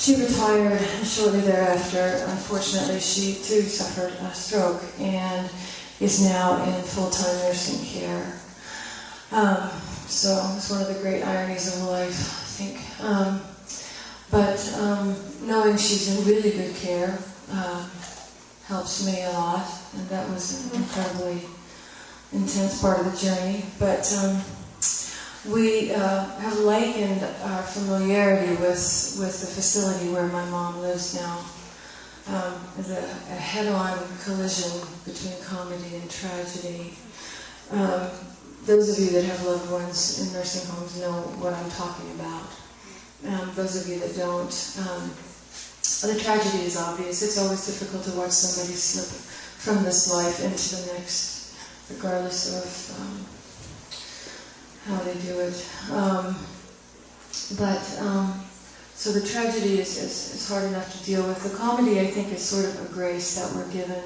She retired shortly thereafter. Unfortunately, she too suffered a stroke and is now in full-time nursing care. So it's one of the great ironies of life, I think. But knowing she's in really good care helps me a lot, and that was an incredibly intense part of the journey. But we have likened our familiarity with the facility where my mom lives now as a head-on collision between comedy and tragedy. Those of you that have loved ones in nursing homes know what I'm talking about. Those of you that don't, the tragedy is obvious. It's always difficult to watch somebody slip from this life into the next, regardless of how they do it. So the tragedy is hard enough to deal with. The comedy, I think, is sort of a grace that we're given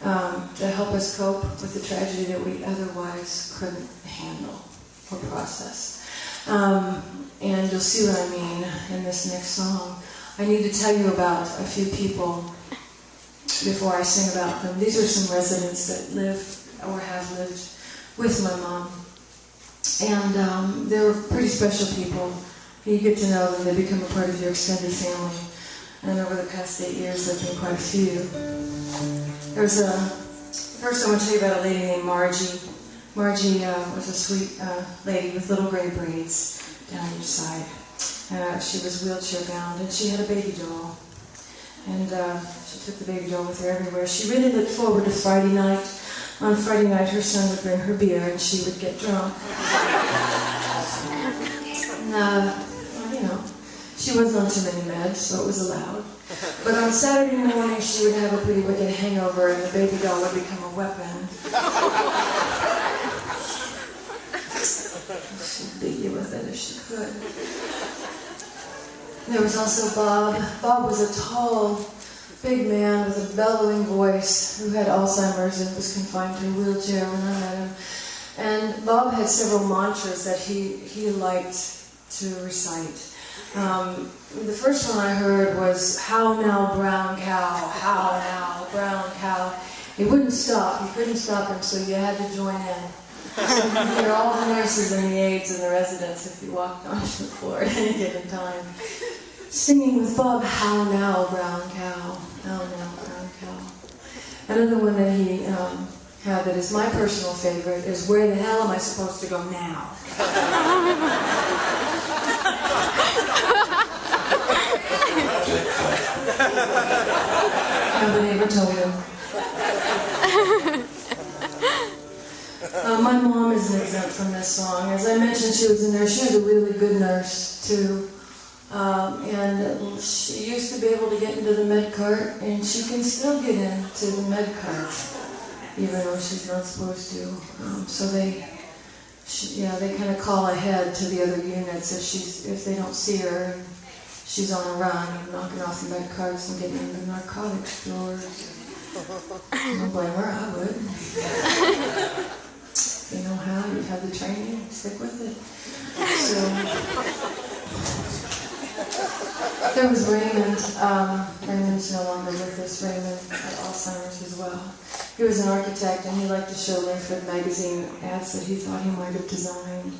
to help us cope with the tragedy that we otherwise couldn't handle or process. And you'll see what I mean in this next song. I need to tell you about a few people before I sing about them. These are some residents that live or have lived with my mom. And they were pretty special people. You get to know them, they become a part of your extended family. And over the past 8 years, there have been quite a few. First I want to tell you about a lady named Margie. Margie was a sweet lady with little gray braids down each side. She was wheelchair bound, and she had a baby doll. And she took the baby doll with her everywhere. She really looked forward to Friday night. On Friday night, her son would bring her beer, and she would get drunk. And, she wasn't on too many meds, so it was allowed. But on Saturday morning, she would have a pretty wicked hangover, and the baby doll would become a weapon. She'd beat you with it if she could. There was also Bob. Bob was a tall, big man with a bellowing voice who had Alzheimer's and was confined to a wheelchair when I met him. And Bob had several mantras that he liked to recite. The first one I heard was, "How now, brown cow, how now, brown cow." He wouldn't stop. You couldn't stop him, so you had to join in. You could hear all the nurses and the aides and the residents if you walked onto the floor at any given time, singing with Bob, "How now, brown cow, how now, brown cow." Another one that he had that is my personal favorite is, "Where the hell am I supposed to go now?" Nobody ever told him. My mom isn't exempt from this song. As I mentioned, she was a nurse. She was a really good nurse, too. And she used to be able to get into the med cart, and she can still get into the med cart, even though she's not supposed to. So they kind of call ahead to the other units if they don't see her. And she's on a run, knocking off the med carts and getting into narcotics stores. I don't blame her, I would. You know how, you have the training, stick with it. So, there was Raymond. Raymond's no longer with us. Raymond had Alzheimer's as well. He was an architect, and he liked to show Linford magazine ads that he thought he might have designed.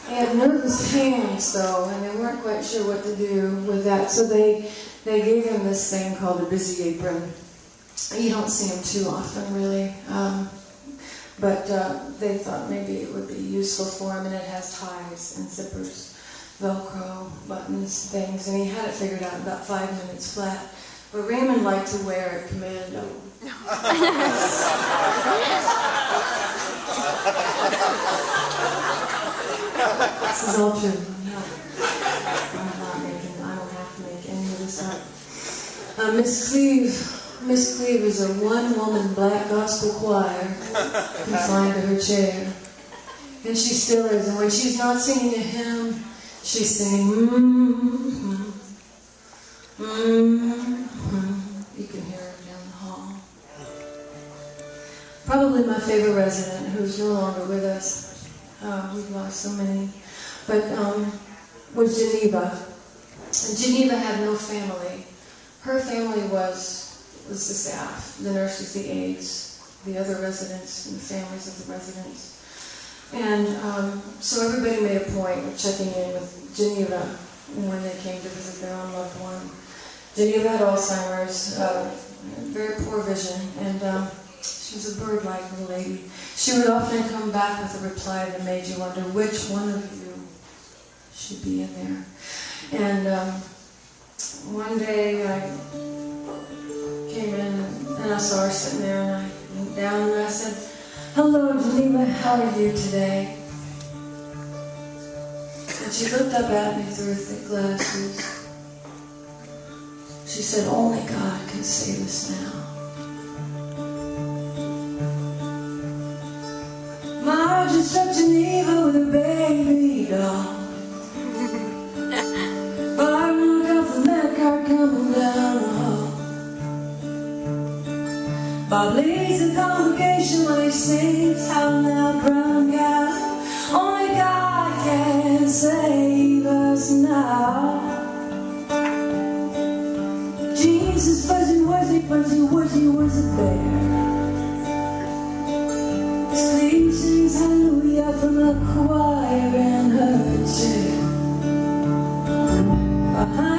He had nervous hands, though, and they weren't quite sure what to do with that, so they gave him this thing called a busy apron. You don't see him too often, really, but they thought maybe it would be useful for him, and it has ties and zippers, Velcro, buttons, things, and he had it figured out in about 5 minutes flat. But Raymond liked to wear it commando. This is all true. I don't have to make any of this up. Miss Cleve is a one-woman black gospel choir confined to her chair. And she still is. And when she's not singing a hymn, she's singing, mm-hmm, mm-hmm. You can hear her down the hall. Probably my favorite resident, who's no longer with us. We've lost so many. But was Geneva. Geneva had no family. Her family was the staff, the nurses, the aides, the other residents, and the families of the residents. And so everybody made a point of checking in with Geneva when they came to visit their own loved one. Geneva had Alzheimer's, very poor vision, and she was a bird-like little lady. She would often come back with a reply that made you wonder which one of you should be in there. And one day I came in and I saw her sitting there, and I went down and I said, "Hello, Geneva, how are you today?" And she looked up at me through her thick glasses. She said, "Only God can save us now." Marge is stuck Geneva with her baby doll. Barbara got the med card coming down the hall. Bob leaves the congregation when he sings, "How now, brown gal, only God can save us now." Jesus, fuzzy, wuzzy, fuzzy, wuzzy, was a bear. Steve sings hallelujah from the choir in her chair. Behind